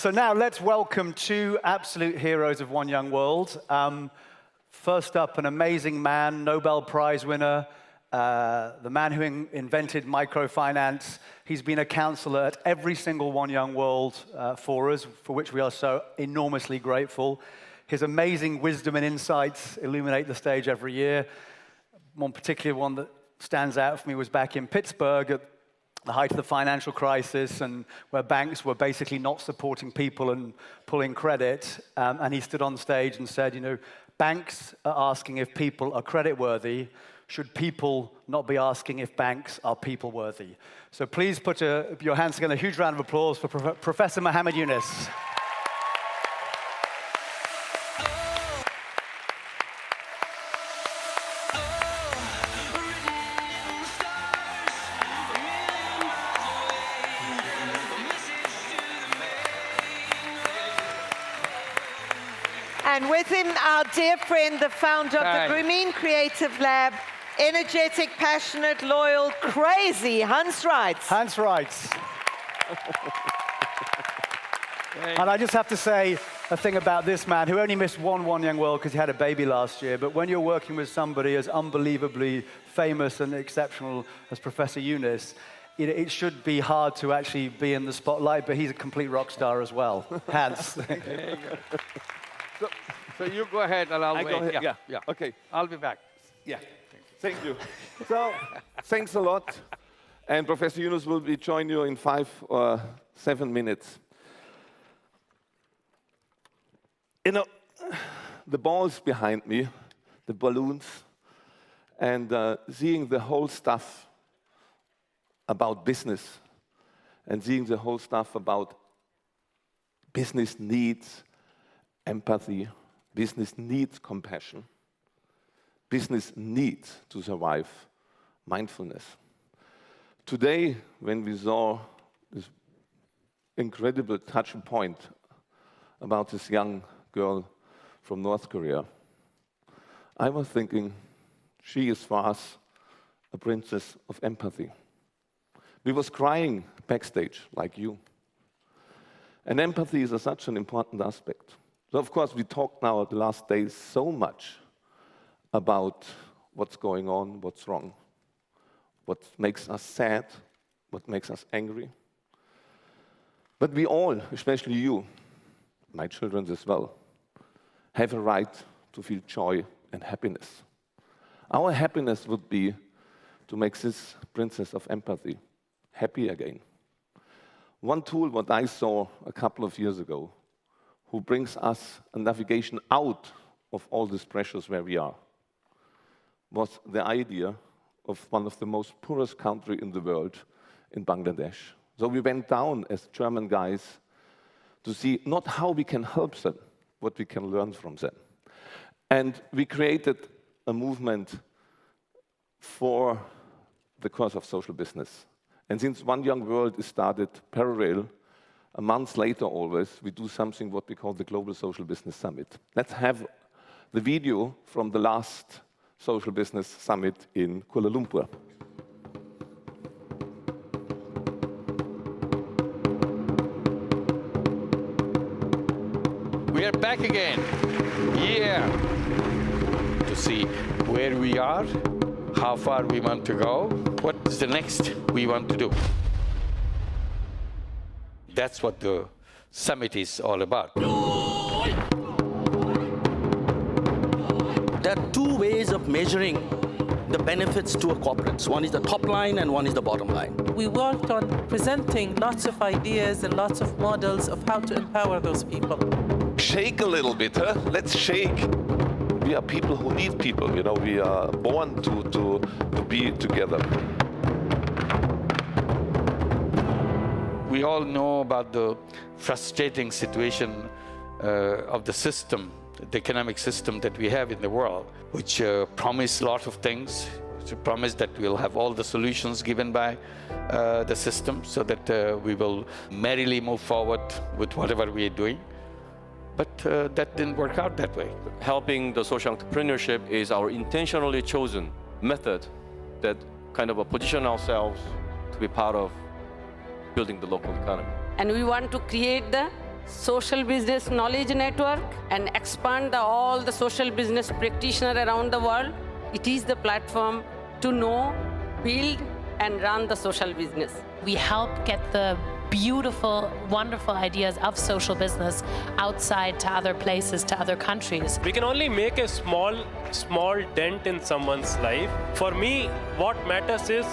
So now let's welcome two absolute heroes of One Young World. First up, an amazing man, Nobel Prize winner, the man who invented microfinance. He's been a counselor at every single One Young World for us, for which we are so enormously grateful. His amazing wisdom and insights illuminate the stage every year. One particular one that stands out for me was back in Pittsburgh at the height of the financial crisis, and where banks were basically not supporting people and pulling credit. And he stood on stage and said, you know, banks are asking if people are credit-worthy. Should people not be asking if banks are people-worthy? So please put your hands together. A huge round of applause for Professor Mohammed Yunus. And with him, our dear friend, the founder of the Grumeen Creative Lab, energetic, passionate, loyal, crazy, Hanz Reitz. Hanz Reitz. And I just have to say a thing about this man, who only missed One Young World because he had a baby last year, but when you're working with somebody as unbelievably famous and exceptional as Professor Yunus, it should be hard to actually be in the spotlight, but he's a complete rock star as well. Hanz. So you go ahead and I'll wait. Yeah. Okay. I'll be back. Yeah. Thank you. So, thanks a lot. And Professor Yunus will join you in 5 or 7 minutes. You know, the balls behind me, the balloons, and seeing the whole stuff about business, and seeing the whole stuff about business needs empathy, business needs compassion, business needs to survive mindfulness. Today, when we saw this incredible touching point about this young girl from North Korea, I was thinking, she is for us a princess of empathy. We was crying backstage, like you. And empathy is such an important aspect. So of course, we talked now the last days so much about what's going on, what's wrong, what makes us sad, what makes us angry. But we all, especially you, my children as well, have a right to feel joy and happiness. Our happiness would be to make this princess of empathy happy again. One tool what I saw a couple of years ago, who brings us a navigation out of all these pressures where we are, was the idea of one of the most poorest countries in the world, in Bangladesh. So we went down as German guys to see not how we can help them, what we can learn from them. And we created a movement for the cause of social business. And since One Young World is started parallel, a month later always, we do something what we call the Global Social Business Summit. Let's have the video from the last Social Business Summit in Kuala Lumpur. We are back again here to see where we are, how far we want to go, what is the next we want to do. That's what the summit is all about. There are 2 ways of measuring the benefits to a corporate. One is the top line and one is the bottom line. We worked on presenting lots of ideas and lots of models of how to empower those people. Shake a little bit, huh? Let's shake. We are people who need people, you know, we are born to be together. We all know about the frustrating situation of the system, the economic system that we have in the world, which promise a lot of things, to promise that we'll have all the solutions given by the system so that we will merrily move forward with whatever we are doing. But that didn't work out that way. Helping the social entrepreneurship is our intentionally chosen method that kind of position ourselves to be part of building the local economy. And we want to create the social business knowledge network and expand all the social business practitioners around the world. It is the platform to know, build, and run the social business. We help get the beautiful, wonderful ideas of social business outside to other places, to other countries. We can only make a small dent in someone's life. For me, what matters is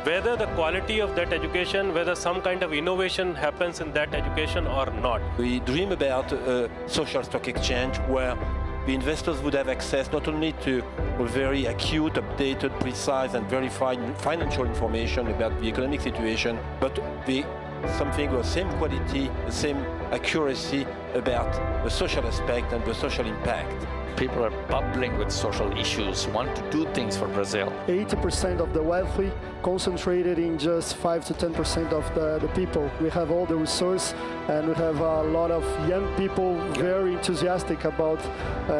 whether the quality of that education, whether some kind of innovation happens in that education or not. We dream about a social stock exchange where the investors would have access not only to a very acute, updated, precise, and verified financial information about the economic situation, but something with the same quality, the same accuracy about the social aspect and the social impact. People are bubbling with social issues, want to do things for Brazil. 80% of the wealthy concentrated in just 5 to 10% of the people. We have all the resource, and we have a lot of young people very enthusiastic about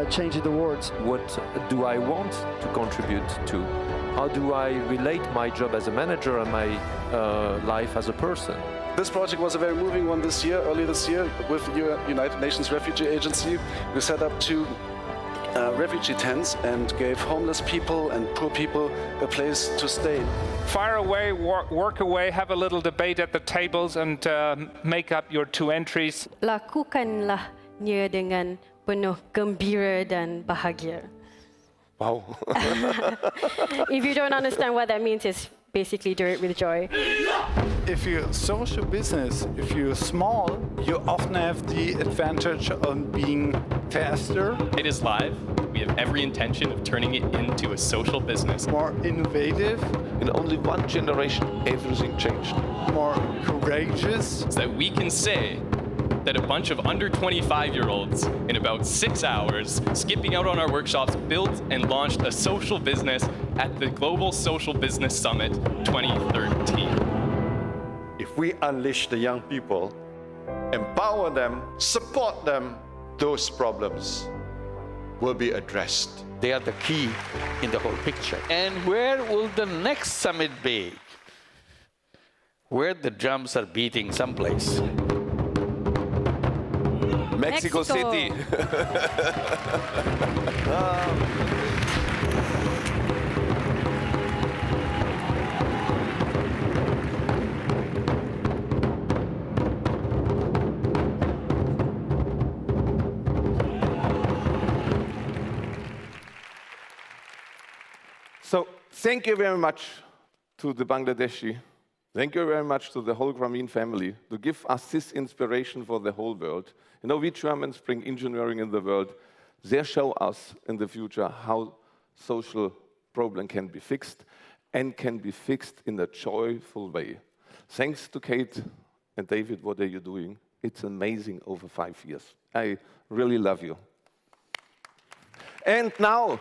changing the world. What do I want to contribute to? How do I relate my job as a manager and my life as a person? This project was a very moving one this year, early this year, with the United Nations Refugee Agency. We set up 2 refugee tents and gave homeless people and poor people a place to stay. Fire away, work away, have a little debate at the tables and make up your 2 entries. Lakukanlah nya dengan penuh gembira dan bahagia. Wow. If you don't understand what that means, it's basically do it with joy. If you're social business, if you're small, you often have the advantage of being faster. It is live. We have every intention of turning it into a social business. More innovative. In only 1 generation, everything changed. More courageous. So that we can say that a bunch of under 25-year-olds in about 6 hours, skipping out on our workshops, built and launched a social business at the Global Social Business Summit 2013. If we unleash the young people, empower them, support them, those problems will be addressed. They are the key in the whole picture. And where will the next summit be? Where the drums are beating someplace. Mexico City. So thank you very much to the Bangladeshi. Thank you very much to the whole Grameen family to give us this inspiration for the whole world. You know, we Germans bring engineering in the world. They show us in the future how social problem can be fixed and can be fixed in a joyful way. Thanks to Kate and David, what are you doing? It's amazing over 5 years. I really love you. And now,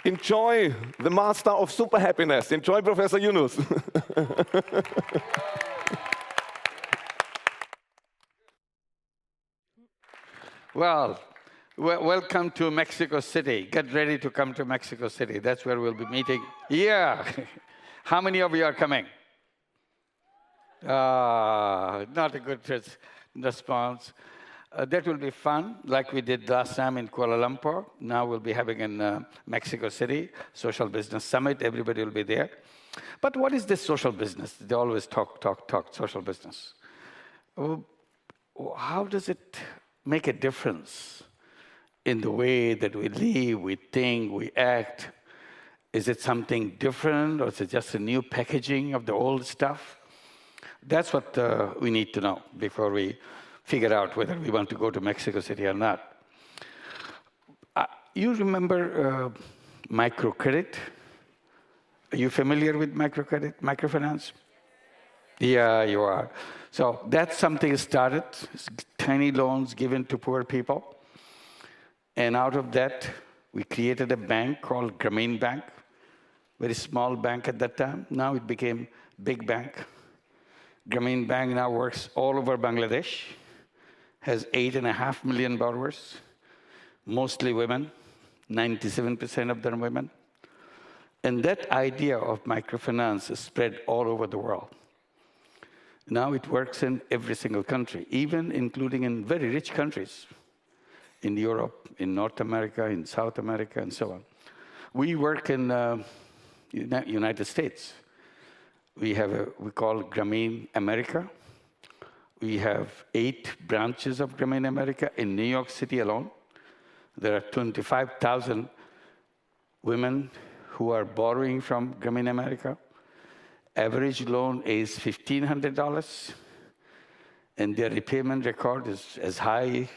enjoy the master of super happiness. Enjoy Professor Yunus. Well, welcome to Mexico City. Get ready to come to Mexico City. That's where we'll be meeting. Yeah. How many of you are coming? Not a good response. That will be fun, like we did last time in Kuala Lumpur. Now we'll be having in Mexico City, Social Business Summit. Everybody will be there. But what is this social business? They always talk, social business. How does it make a difference in the way that we live, we think, we act? Is it something different, or is it just a new packaging of the old stuff? That's what we need to know before we figure out whether we want to go to Mexico City or not. You remember microcredit? Are you familiar with microcredit, microfinance? Yeah, you are. So that's something started, tiny loans given to poor people. And out of that, we created a bank called Grameen Bank, very small bank at that time. Now it became big bank. Grameen Bank now works all over Bangladesh, has 8.5 million borrowers, mostly women, 97% of them women. And that idea of microfinance is spread all over the world. Now it works in every single country, even including in very rich countries, in Europe, in North America, in South America, and so on. We work in United States. We call Grameen America. We have 8 branches of Grameen America in New York City alone. There are 25,000 women who are borrowing from Grameen America. Average loan is $1,500, and their repayment record is as high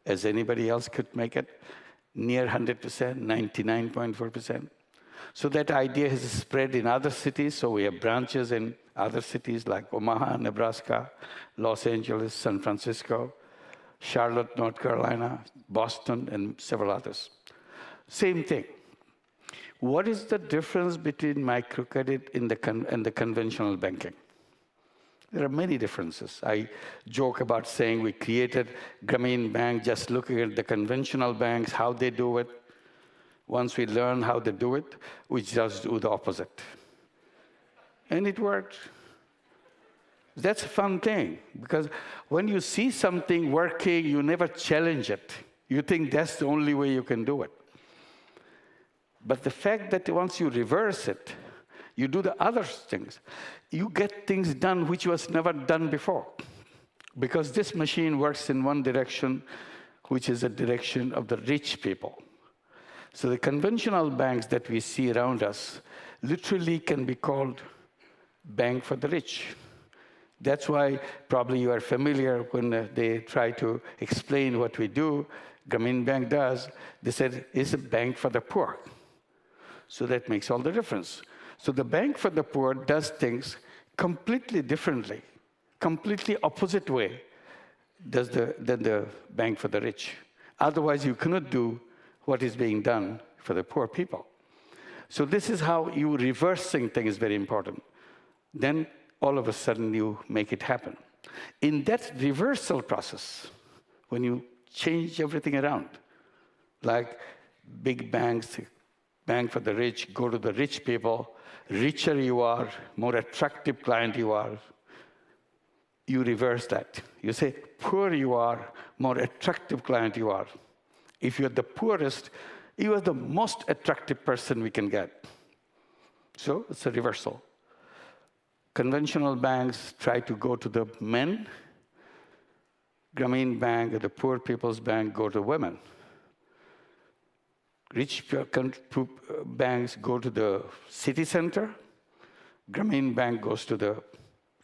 as anybody else could make it, near 100%, 99.4%. So that idea has spread in other cities. So we have branches in other cities like Omaha, Nebraska, Los Angeles, San Francisco, Charlotte, North Carolina, Boston, and several others. Same thing. What is the difference between microcredit and the conventional banking? There are many differences. I joke about saying we created Grameen Bank just looking at the conventional banks, how they do it. Once we learn how they do it, we just do the opposite. And it worked. That's a fun thing, because when you see something working, you never challenge it. You think that's the only way you can do it. But the fact that once you reverse it, you do the other things, you get things done which was never done before. Because this machine works in one direction, which is the direction of the rich people. So the conventional banks that we see around us literally can be called bank for the rich. That's why probably you are familiar when they try to explain what we do, Grameen Bank does, they said, it's a bank for the poor. So that makes all the difference. So the bank for the poor does things completely differently, completely opposite way than the bank for the rich. Otherwise, you cannot do what is being done for the poor people. So this is how you reversing things is very important. Then all of a sudden you make it happen. In that reversal process, when you change everything around, like big banks, bank for the rich, go to the rich people, richer you are, more attractive client you are, you reverse that. You say, poor you are, more attractive client you are. If you're the poorest, you are the most attractive person we can get. So it's a reversal. Conventional banks try to go to the men. Grameen Bank, the poor people's bank, go to women. Rich banks go to the city center. Grameen Bank goes to the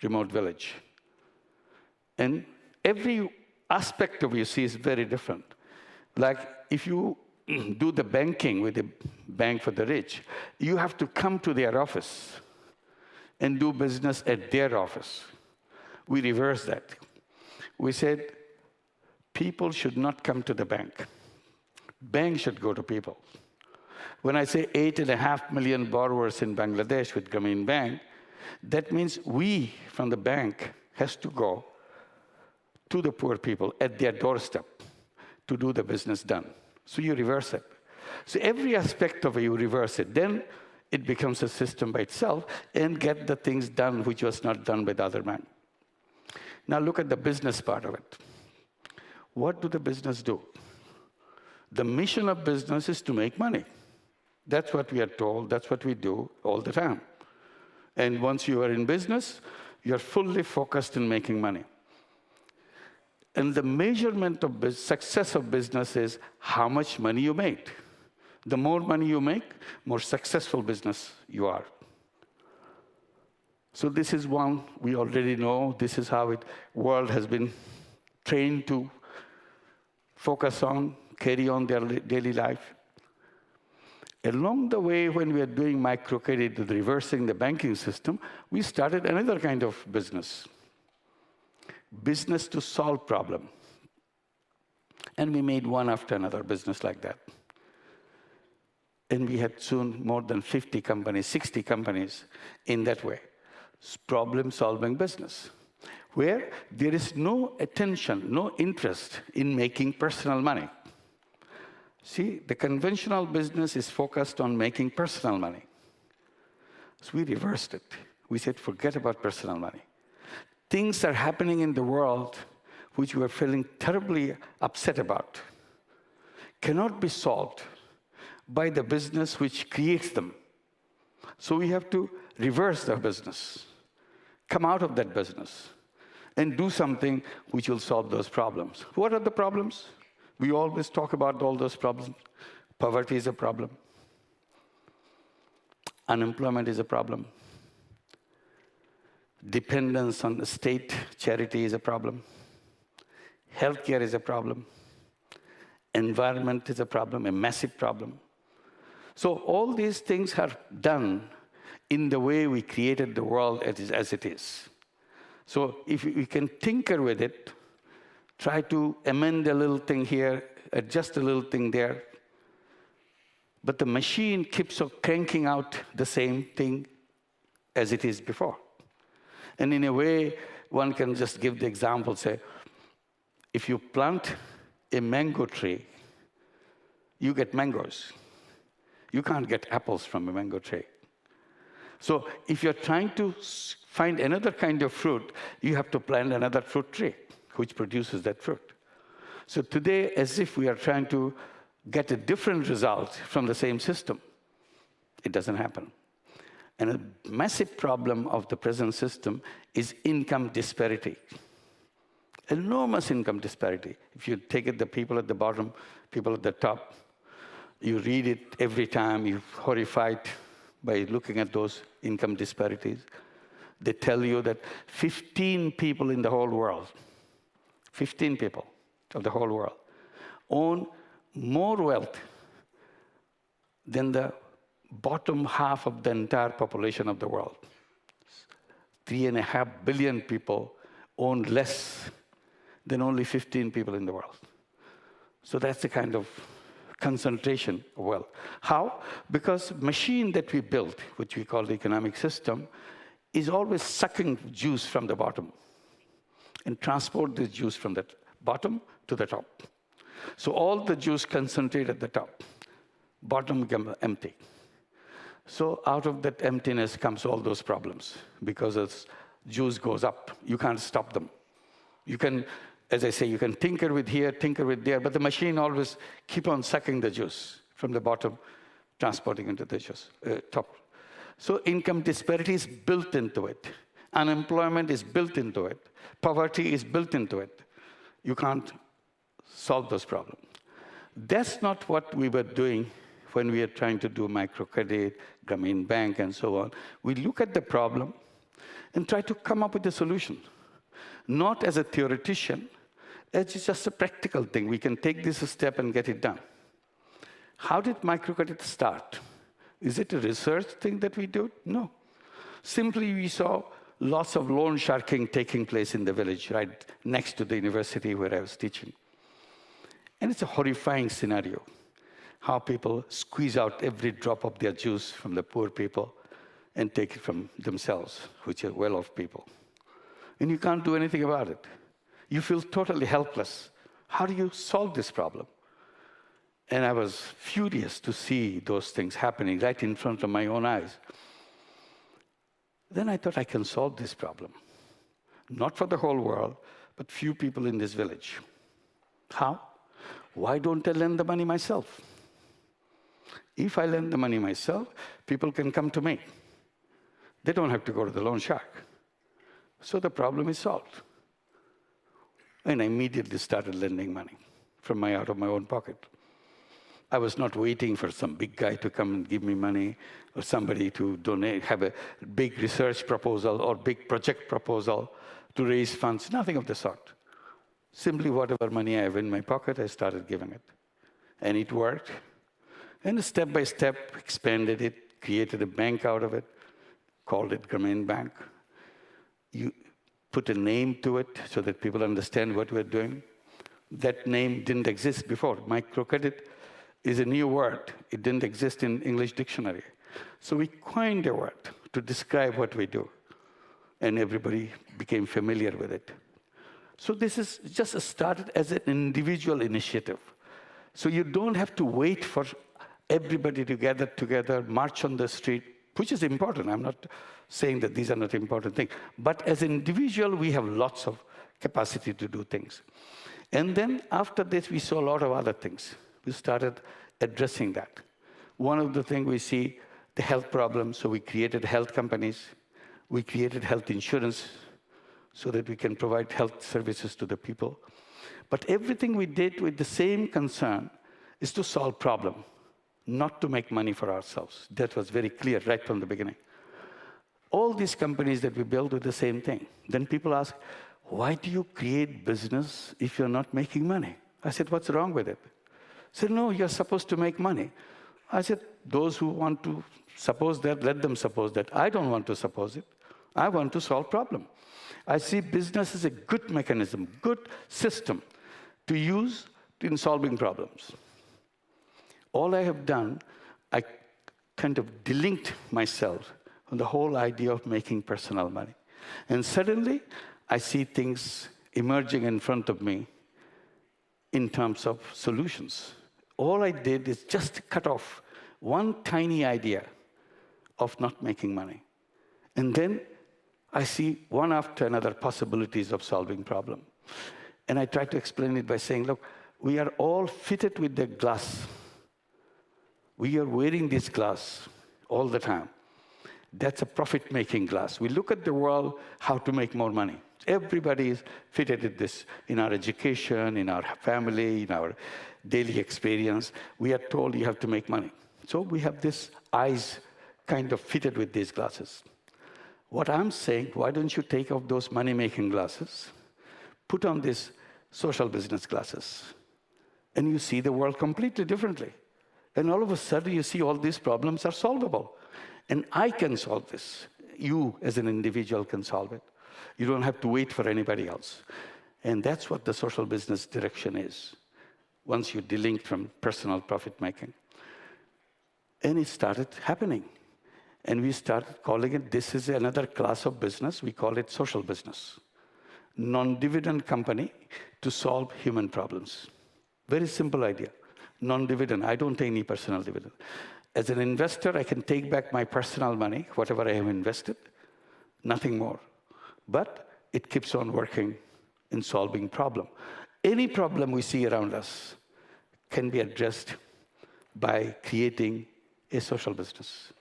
remote village. And every aspect of you see is very different. Like if you do the banking with the bank for the rich, you have to come to their office and do business at their office. We reversed that. We said, people should not come to the bank. Bank should go to people. When I say 8.5 million borrowers in Bangladesh with Grameen Bank, that means we from the bank has to go to the poor people at their doorstep to do the business done. So you reverse it. So every aspect of it, you reverse it. Then it becomes a system by itself and get the things done which was not done by the other man. Now look at the business part of it. What do the business do? The mission of business is to make money. That's what we are told. That's what we do all the time. And once you are in business, you're fully focused in making money. And the measurement of success of business is how much money you made. The more money you make, more successful business you are. So this is one we already know. This is how the world has been trained to focus on, carry on their daily life. Along the way, when we are doing microcredit, reversing the banking system, we started another kind of business. Business to solve problem. And we made one after another business like that. And we had soon more than 50 companies, 60 companies in that way. Problem-solving business, where there is no attention, no interest in making personal money. See, the conventional business is focused on making personal money. So we reversed it. We said, forget about personal money. things are happening in the world which we are feeling terribly upset about cannot be solved by the business which creates them. So we have to reverse the business, come out of that business, and do something which will solve those problems. What are the problems? We always talk about all those problems. Poverty is a problem. Unemployment is a problem. Dependence on the state charity is a problem. Healthcare is a problem. Environment is a problem, a massive problem. So all these things are done in the way we created the world as it is. So if we can tinker with it, try to amend a little thing here, adjust a little thing there, but the machine keeps on cranking out the same thing as it is before. And in a way, one can just give the example, say, if you plant a mango tree, you get mangoes. You can't get apples from a mango tree. So if you're trying to find another kind of fruit, you have to plant another fruit tree, which produces that fruit. So today, as if we are trying to get a different result from the same system, it doesn't happen. And a massive problem of the present system is income disparity. Enormous income disparity. If you take it, the people at the bottom, people at the top, you read it every time, you're horrified by looking at those income disparities. They tell you that 15 people in the whole world, 15 people of the whole world, own more wealth than the bottom half of the entire population of the world. 3.5 billion people own less than only 15 people in the world. So that's the kind of concentration of wealth. How? Because the machine that we built, which we call the economic system, is always sucking juice from the bottom and transport the juice from the bottom to the top. So all the juice concentrated at the top, bottom becomes empty. So out of that emptiness comes all those problems, because as juice goes up, you can't stop them. You can, as I say, you can tinker with here, tinker with there, but the machine always keep on sucking the juice from the bottom, transporting into the juice, top. So income disparity is built into it. Unemployment is built into it. Poverty is built into it. You can't solve those problems. That's not what we were doing when we are trying to do microcredit, Grameen Bank, and so on. We look at the problem and try to come up with a solution. Not as a theoretician, it's just a practical thing. We can take this a step and get it done. How did microcredit start? Is it a research thing that we do? No. Simply, we saw lots of loan sharking taking place in the village, right next to the university where I was teaching. And it's a horrifying scenario, how people squeeze out every drop of their juice from the poor people and take it from themselves, which are well-off people. And you can't do anything about it. You feel totally helpless. How do you solve this problem? And I was furious to see those things happening right in front of my own eyes. Then I thought I can solve this problem. Not for the whole world, but few people in this village. How? Why don't I lend the money myself? If I lend the money myself, people can come to me. They don't have to go to the loan shark. So the problem is solved. And I immediately started lending money out of my own pocket. I was not waiting for some big guy to come and give me money, or somebody to donate, have a big research proposal or big project proposal to raise funds, nothing of the sort. Simply whatever money I have in my pocket, I started giving it. And it worked. And step by step, expanded it, created a bank out of it, called it Grameen Bank. You put a name to it so that people understand what we're doing. That name didn't exist before. Microcredit is a new word. It didn't exist in English dictionary. So we coined a word to describe what we do. And everybody became familiar with it. So this is just started as an individual initiative. So you don't have to wait for everybody to gather together, march on the street, which is important. I'm not saying that these are not important things. But as an individual, we have lots of capacity to do things. And then after this, we saw a lot of other things. We started addressing that. One of the things we see, the health problem, so we created health companies. We created health insurance so that we can provide health services to the people. But everything we did with the same concern is to solve problem, not to make money for ourselves. That was very clear right from the beginning. All these companies that we built do the same thing. Then people ask, why do you create business if you're not making money? I said, what's wrong with it? They said, no, you're supposed to make money. I said, those who want to suppose that, let them suppose that. I don't want to suppose it. I want to solve problem. I see business as a good mechanism, good system to use in solving problems. All I have done, I kind of delinked myself from the whole idea of making personal money. And suddenly, I see things emerging in front of me in terms of solutions. All I did is just cut off one tiny idea of not making money. And then I see one after another possibilities of solving problem. And I try to explain it by saying, look, we are all fitted with the glass. We are wearing this glass all the time. That's a profit-making glass. We look at the world, how to make more money. Everybody is fitted with this in our education, in our family, in our daily experience. We are told you have to make money. So we have this eyes kind of fitted with these glasses. What I'm saying, why don't you take off those money-making glasses, put on these social business glasses, and you see the world completely differently. And all of a sudden, you see all these problems are solvable. And I can solve this. You, as an individual, can solve it. You don't have to wait for anybody else. And that's what the social business direction is, once you delink from personal profit-making. And it started happening. And we started calling it, this is another class of business. We call it social business. Non-dividend company to solve human problems. Very simple idea. Non-dividend, I don't take any personal dividend. As an investor, I can take back my personal money, whatever I have invested, nothing more. But it keeps on working in solving problem. Any problem we see around us can be addressed by creating a social business.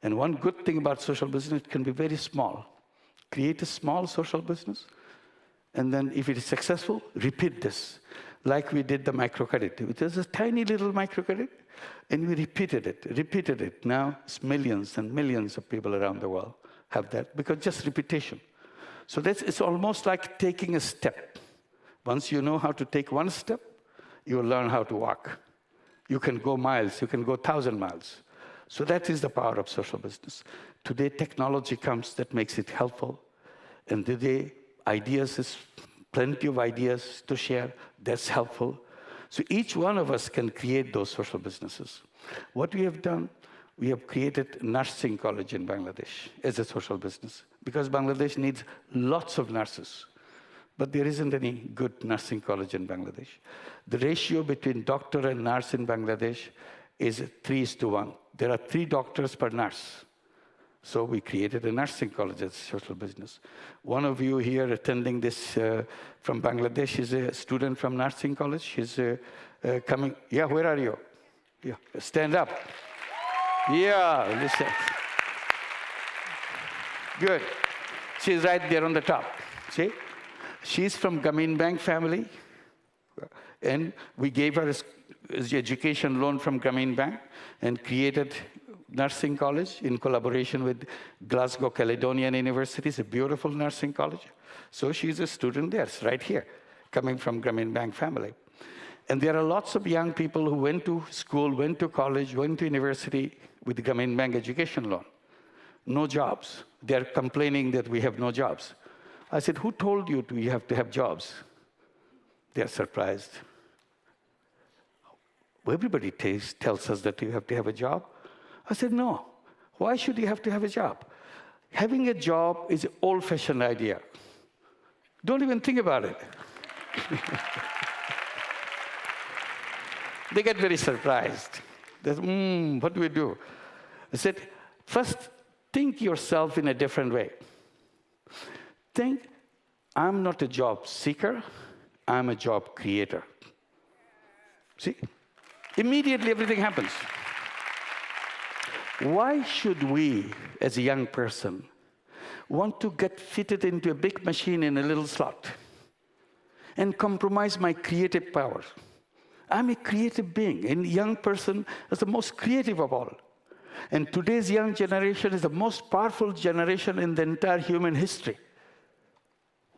And one good thing about social business, it can be very small. Create a small social business, and then if it is successful, repeat this. Like we did the microcredit. It was a tiny little microcredit, and we repeated it. Now it's millions and millions of people around the world have that, because just repetition. So it's almost like taking a step. Once you know how to take one step, you will learn how to walk. You can go miles, you can go 1,000 miles. So that is the power of social business. Today, technology comes that makes it helpful. And today, ideas is plenty of ideas to share. That's helpful. So each one of us can create those social businesses. What we have done, we have created nursing college in Bangladesh as a social business, because Bangladesh needs lots of nurses. But there isn't any good nursing college in Bangladesh. The ratio between doctor and nurse in Bangladesh is 3:1. There are 3 doctors per nurse. So we created a nursing college as a social business. One of you here attending this from Bangladesh is a student from nursing college. She's coming. Yeah, where are you? Yeah, stand up. Yeah, listen. Good. She's right there on the top. See? She's from Grameen Bank family. And we gave her an education loan from Grameen Bank and created nursing college in collaboration with Glasgow Caledonian University. It's a beautiful nursing college. So she's a student there, it's right here, coming from Grameen Bank family. And there are lots of young people who went to school, went to college, went to university with the Grameen Bank education loan. No jobs. They're complaining that we have no jobs. I said, who told you you have to have jobs? They're surprised. Everybody tells us that you have to have a job. I said, no. Why should you have to have a job? Having a job is an old-fashioned idea. Don't even think about it. They get very surprised. They say, what do we do? I said, First, think yourself in a different way. Think, I'm not a job seeker, I'm a job creator. See? Immediately everything happens. Why should we, as a young person, want to get fitted into a big machine in a little slot and compromise my creative power? I'm a creative being, and young person is the most creative of all. And today's young generation is the most powerful generation in the entire human history.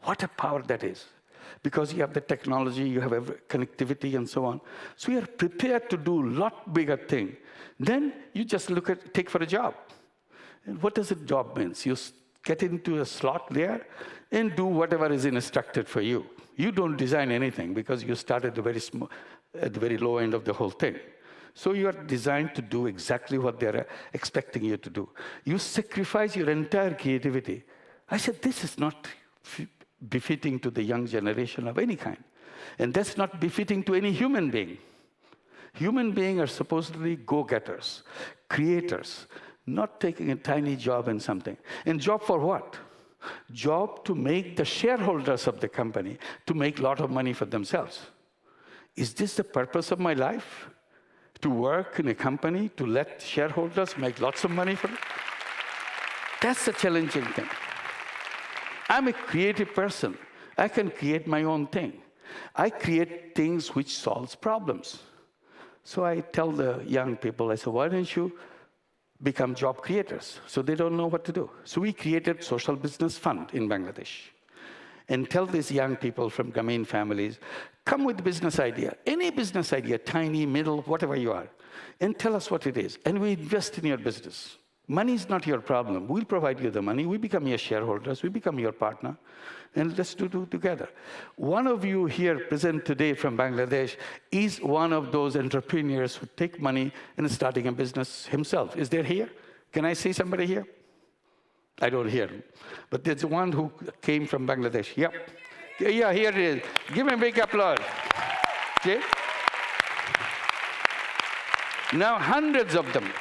What a power that is. Because you have the technology, you have connectivity and so on. So you are prepared to do a lot bigger thing. Then you just take for a job. And what does a job mean? You get into a slot there and do whatever is instructed for you. You don't design anything because you start at the very low end of the whole thing. So you are designed to do exactly what they're expecting you to do. You sacrifice your entire creativity. I said, this is not befitting to the young generation of any kind. And that's not befitting to any human being. Human beings are supposedly go-getters, creators, not taking a tiny job in something. And job for what? Job to make the shareholders of the company to make a lot of money for themselves. Is this the purpose of my life? To work in a company, to let shareholders make lots of money for it? That's the challenging thing. I'm a creative person. I can create my own thing. I create things which solves problems. So I tell the young people, I say, why don't you become job creators? So they don't know what to do. So we created Social Business Fund in Bangladesh and tell these young people from Grameen families, come with business idea, any business idea, tiny, middle, whatever you are, and tell us what it is. And we invest in your business. Money is not your problem. We'll provide you the money. We become your shareholders. We become your partner. And let's do it together. One of you here present today from Bangladesh is one of those entrepreneurs who take money and starting a business himself. Is there here? Can I see somebody here? I don't hear him. But there's one who came from Bangladesh. Yep. Yeah, here it is. Give him a big applause. Okay? Now, hundreds of them,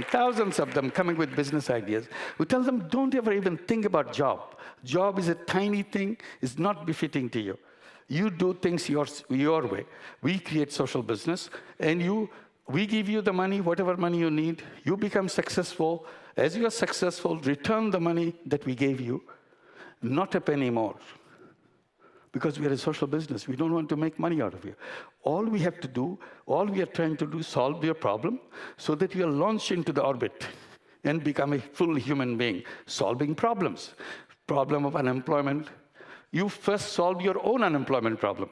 thousands of them coming with business ideas. We tell them, don't ever even think about job. Job is a tiny thing, it's not befitting to you. You do things your way. We create social business, and we give you the money, whatever money you need. You become successful. As you are successful, return the money that we gave you, not a penny more. Because we are a social business. We don't want to make money out of you. All we have to do, all we are trying to do, solve your problem so that you are launched into the orbit and become a full human being, solving problems. Problem of unemployment. You first solve your own unemployment problem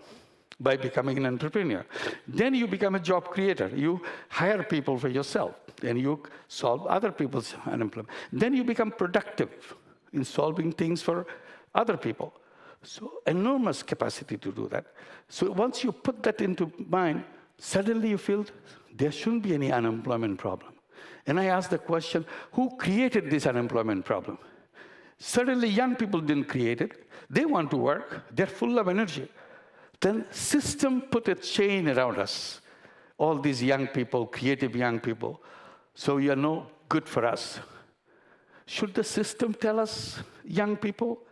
by becoming an entrepreneur. Then you become a job creator. You hire people for yourself, and you solve other people's unemployment. Then you become productive in solving things for other people. So enormous capacity to do that. So once you put that into mind, suddenly you feel there shouldn't be any unemployment problem. And I ask the question, who created this unemployment problem? Suddenly young people didn't create it. They want to work. They're full of energy. Then system put a chain around us. All these young people, creative young people. So you're no good for us. Should the system tell us, young people,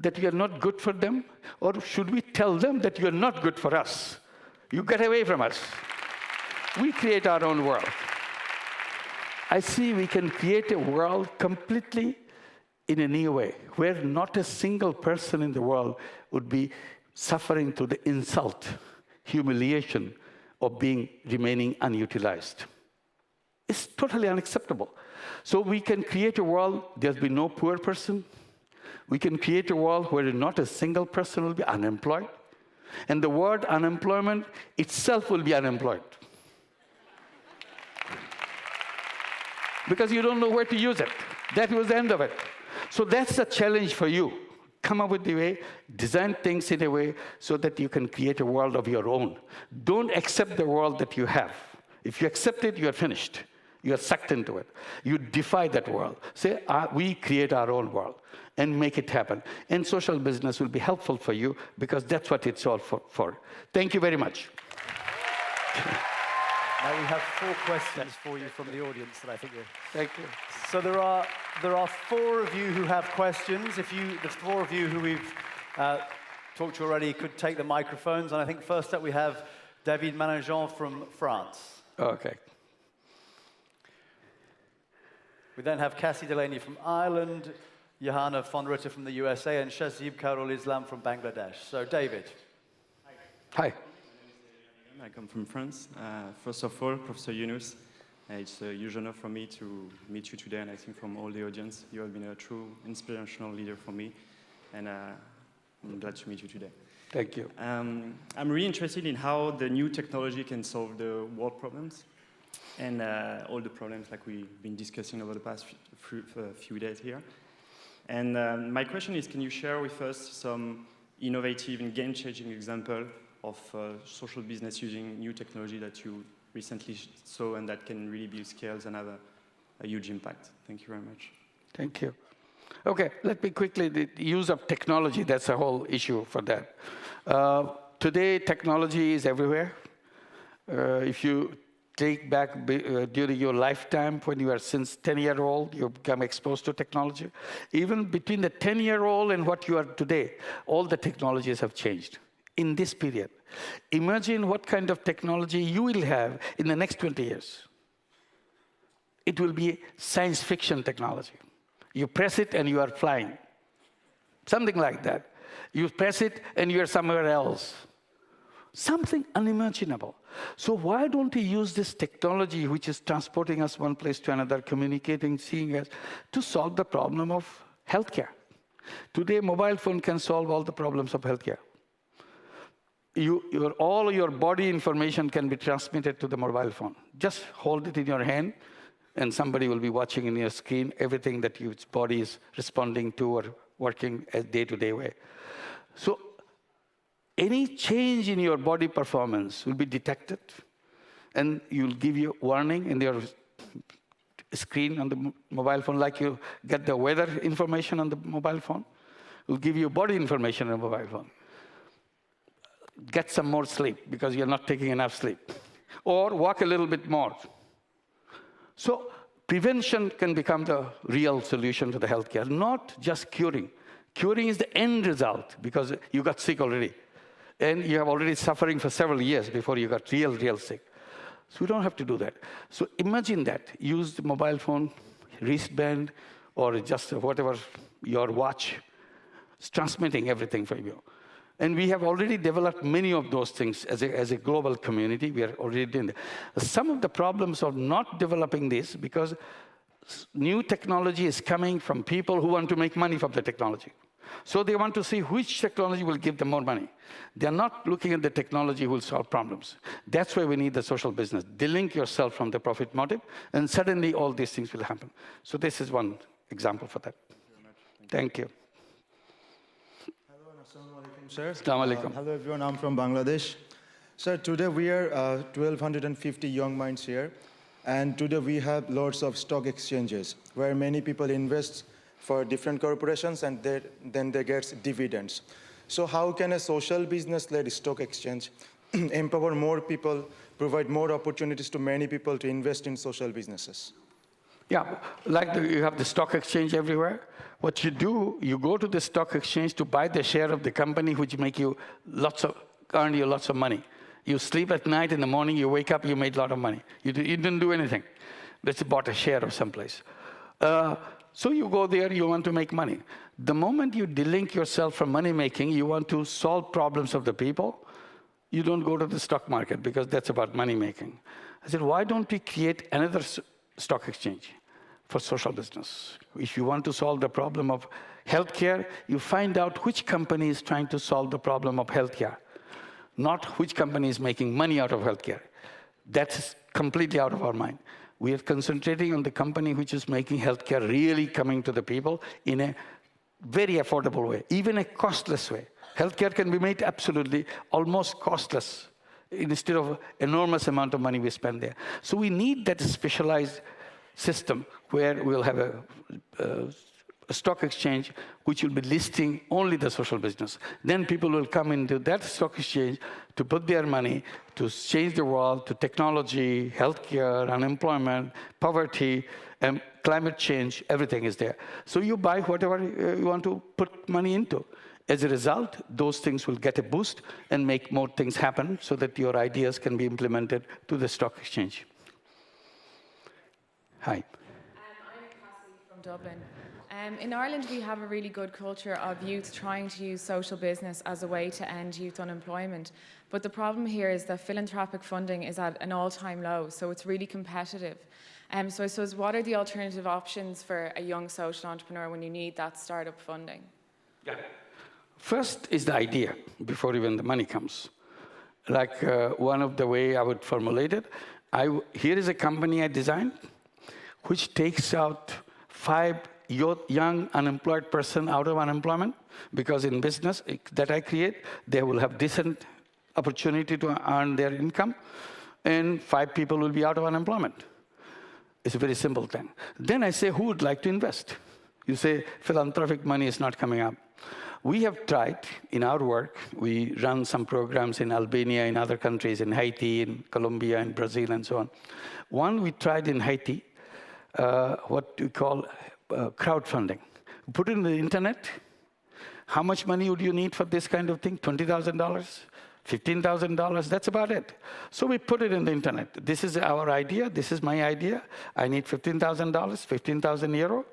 that we are not good for them? Or should we tell them that you are not good for us? You get away from us. We create our own world. I see we can create a world completely in a new way, where not a single person in the world would be suffering through the insult, humiliation of remaining unutilized. It's totally unacceptable. So we can create a world, there'll be no poor person. We can create a world where not a single person will be unemployed. And the word unemployment itself will be unemployed. Because you don't know where to use it. That was the end of it. So that's the challenge for you. Come up with the way, design things in a way so that you can create a world of your own. Don't accept the world that you have. If you accept it, you are finished. You are sucked into it. You defy that world. Say, we create our own world and make it happen. And social business will be helpful for you because that's what it's all for. Thank you very much. Now we have 4 questions for you from the audience that I think Thank you. So there are 4 of you who have questions. If the 4 of you who we've talked to already could take the microphones. And I think first up we have David Maningeon from France. Okay. We then have Cassie Delaney from Ireland, Johanna von Ritter from the USA, and Shazib Karol Islam from Bangladesh. So David. Hi. I come from France. First of all, Professor Yunus, it's a huge honor for me to meet you today, and I think from all the audience, you have been a true inspirational leader for me, and I'm glad to meet you today. Thank you. I'm really interested in how the new technology can solve the world problems, and all the problems like we've been discussing over the past few days here. And my question is, can you share with us some innovative and game-changing example of social business using new technology that you recently saw and that can really be scaled and have a huge impact? Thank you very much. Thank you. Okay, let me quickly, the use of technology, that's a whole issue for that. Today, technology is everywhere. If you take back during your lifetime, when you are since 10-year-old, you become exposed to technology. Even between the 10-year-old and what you are today, all the technologies have changed. In this period. Imagine what kind of technology you will have in the next 20 years. It will be science fiction technology. You press it and you are flying. Something like that. You press it and you are somewhere else. Something unimaginable. So why don't we use this technology which is transporting us one place to another, communicating, seeing us, to solve the problem of healthcare? Today, mobile phone can solve all the problems of healthcare. All your body information can be transmitted to the mobile phone. Just hold it in your hand, and somebody will be watching in your screen everything that your body is responding to or working a day-to-day way. So any change in your body performance will be detected, and you'll give you warning in your screen on the mobile phone, like you get the weather information on the mobile phone. It will give you body information on the mobile phone. Get some more sleep because you're not taking enough sleep. Or walk a little bit more. So prevention can become the real solution to the healthcare, not just curing. Curing is the end result because you got sick already. And you have already suffering for several years before you got real sick. So we don't have to do that. So imagine that. Use the mobile phone, wristband, or just whatever, your watch. It's transmitting everything for you. And we have already developed many of those things as a global community. We are already doing that. Some of the problems of not developing this because new technology is coming from people who want to make money from the technology. So they want to see which technology will give them more money. They're not looking at the technology who will solve problems. That's why we need the social business. Delink yourself from the profit motive, and suddenly all these things will happen. So this is one example for that. Thank you. Sir. Assalamu alaikum. Hello everyone, I'm from Bangladesh. Sir, today we are 1,250 young minds here, and today we have lots of stock exchanges where many people invest for different corporations and then they get dividends. So how can a social business-led stock exchange empower more people, provide more opportunities to many people to invest in social businesses? Yeah, like you have the stock exchange everywhere. What you do, you go to the stock exchange to buy the share of the company which make you earn you lots of money. You sleep at night, in the morning you wake up, you made a lot of money. You didn't do anything. But you bought a share of someplace. So you go there, you want to make money. The moment you delink yourself from money making, you want to solve problems of the people, you don't go to the stock market because that's about money making. I said, why don't we create another stock exchange for social business? If you want to solve the problem of healthcare, you find out which company is trying to solve the problem of healthcare, not which company is making money out of healthcare. That's completely out of our mind. We are concentrating on the company which is making healthcare really coming to the people in a very affordable way, even a costless way. Healthcare can be made absolutely almost costless instead of enormous amount of money we spend there. So we need that specialized system where we'll have stock exchange which will be listing only the social business. Then people will come into that stock exchange to put their money to change the world, to technology, healthcare, unemployment, poverty, and climate change. Everything is there. So you buy whatever you want to put money into. As a result, those things will get a boost and make more things happen so that your ideas can be implemented to the stock exchange. Hi. From Dublin. In Ireland, we have a really good culture of youth trying to use social business as a way to end youth unemployment. But the problem here is that philanthropic funding is at an all-time low, so it's really competitive. So I suppose, what are the alternative options for a young social entrepreneur when you need that startup funding? Yeah. First is the idea before even the money comes. Like one of the way I would formulate it, here is a company I designed which takes out 5 young unemployed person out of unemployment, because in business that I create, they will have decent opportunity to earn their income, and 5 people will be out of unemployment. It's a very simple thing. Then I say, who would like to invest? You say, philanthropic money is not coming up. We have tried in our work, we run some programs in Albania, in other countries, in Haiti, in Colombia, in Brazil, and so on. One we tried in Haiti, what we call crowdfunding. Put it in the internet. How much money would you need for this kind of thing? $20,000? $15,000? That's about it. So we put it in the internet. This is our idea. This is my idea. I need $15,000, 15,000 euro,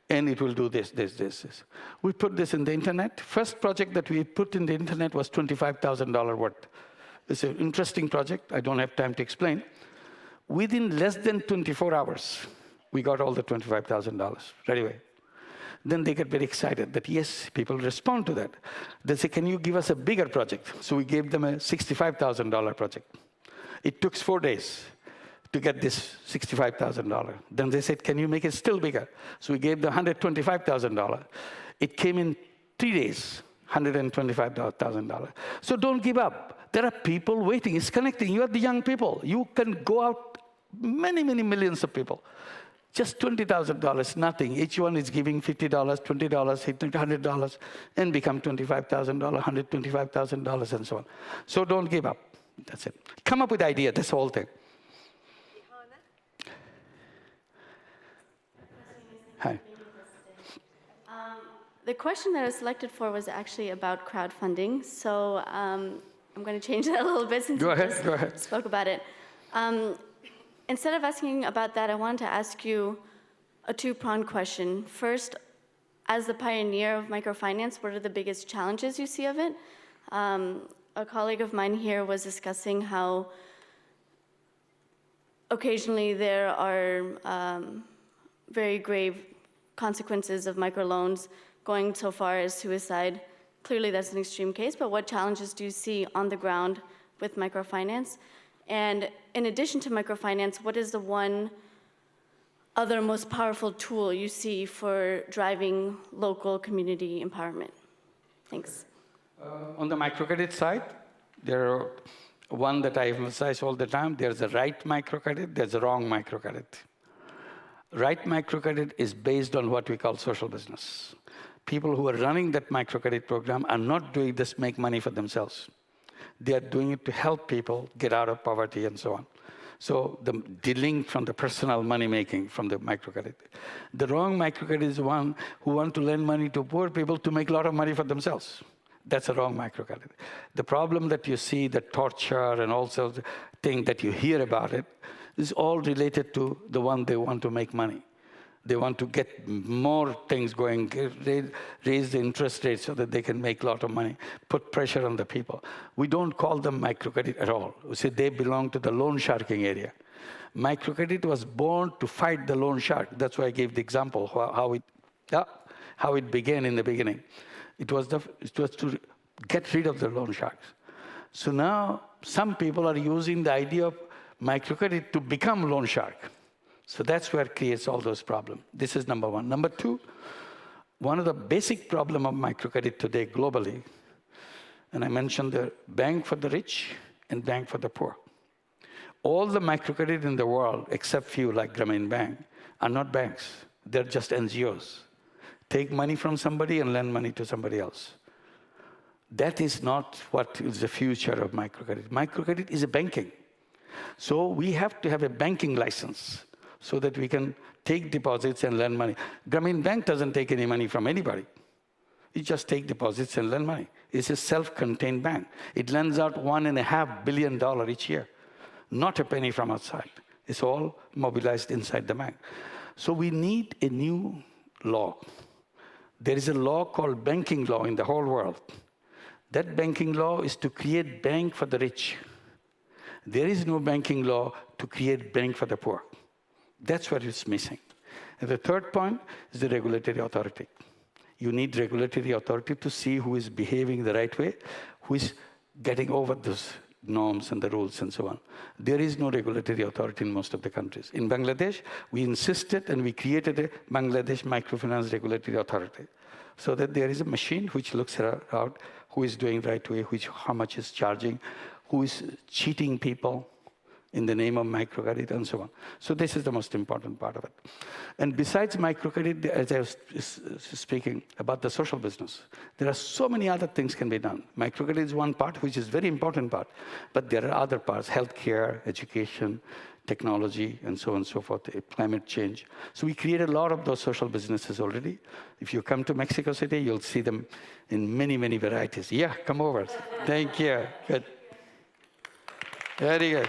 and it will do this, this, this, this. We put this in the internet. First project that we put in the internet was $25,000 worth. It's an interesting project. I don't have time to explain. Within less than 24 hours, we got all the $25,000 right away. Then they get very excited that, yes, people respond to that. They say, can you give us a bigger project? So we gave them a $65,000 project. It took 4 days to get this $65,000. Then they said, can you make it still bigger? So we gave them $125,000. It came in 3 days, $125,000. So don't give up. There are people waiting. It's connecting. You are the young people. You can go out many, many millions of people. Just $20,000, nothing. Each one is giving $50, $20, $100, and become $25,000, $125,000, and so on. So don't give up. That's it. Come up with idea. That's the whole thing. Hi. The question that I was selected for was actually about crowdfunding. So I'm going to change that a little bit since go you ahead, just go ahead. spoke about it. Instead of asking about that, I wanted to ask you a two-pronged question. First, as the pioneer of microfinance, what are the biggest challenges you see of it? A colleague of mine here was discussing how occasionally there are very grave consequences of microloans, going so far as suicide. Clearly that's an extreme case, but what challenges do you see on the ground with microfinance? And in addition to microfinance, what is the one other most powerful tool you see for driving local community empowerment? Thanks. On the microcredit side, there are one that I emphasize all the time. There's a right microcredit, there's a wrong microcredit. Right microcredit is based on what we call social business. People who are running that microcredit program are not doing this to make money for themselves. They are doing it to help people get out of poverty and so on. So the delink from the personal money making from the microcredit. The wrong microcredit is one who want to lend money to poor people to make a lot of money for themselves. That's a wrong microcredit. The problem that you see, the torture and also the thing that you hear about it, is all related to the one they want to make money. They want to get more things going, raise the interest rate so that they can make a lot of money, put pressure on the people. We don't call them microcredit at all. We say they belong to the loan sharking area. Microcredit was born to fight the loan shark. That's why I gave the example how it began in the beginning. It was to get rid of the loan sharks. So now some people are using the idea of microcredit to become loan shark. So that's where it creates all those problems. This is number one. Number two, one of the basic problems of microcredit today globally, and I mentioned the bank for the rich and bank for the poor. All the microcredit in the world, except few like Grameen Bank, are not banks. They're just NGOs. take money from somebody and lend money to somebody else. That is not what is the future of microcredit. Microcredit is a banking. So we have to have a banking license so that we can take deposits and lend money. Grameen Bank doesn't take any money from anybody. You just take deposits and lend money. It's a self-contained bank. It lends out $1.5 billion each year. Not a penny from outside. It's all mobilized inside the bank. So we need a new law. There is a law called banking law in the whole world. That banking law is to create bank for the rich. There is no banking law to create bank for the poor. That's what is missing. And the third point is the regulatory authority. You need regulatory authority to see who is behaving the right way, who is getting over those norms and the rules and so on. There is no regulatory authority in most of the countries. In Bangladesh, we insisted and we created a Bangladesh Microfinance Regulatory Authority so that there is a machine which looks out who is doing right way, how much is charging, who is cheating people in the name of microcredit and so on. So this is the most important part of it. And besides microcredit, as I was speaking about the social business, there are so many other things can be done. Microcredit is one part, which is very important part, but there are other parts, healthcare, education, technology, and so on and so forth, climate change. So we created a lot of those social businesses already. If you come to Mexico City, you'll see them in many, many varieties. Yeah, come over. Thank you. Good. Very good.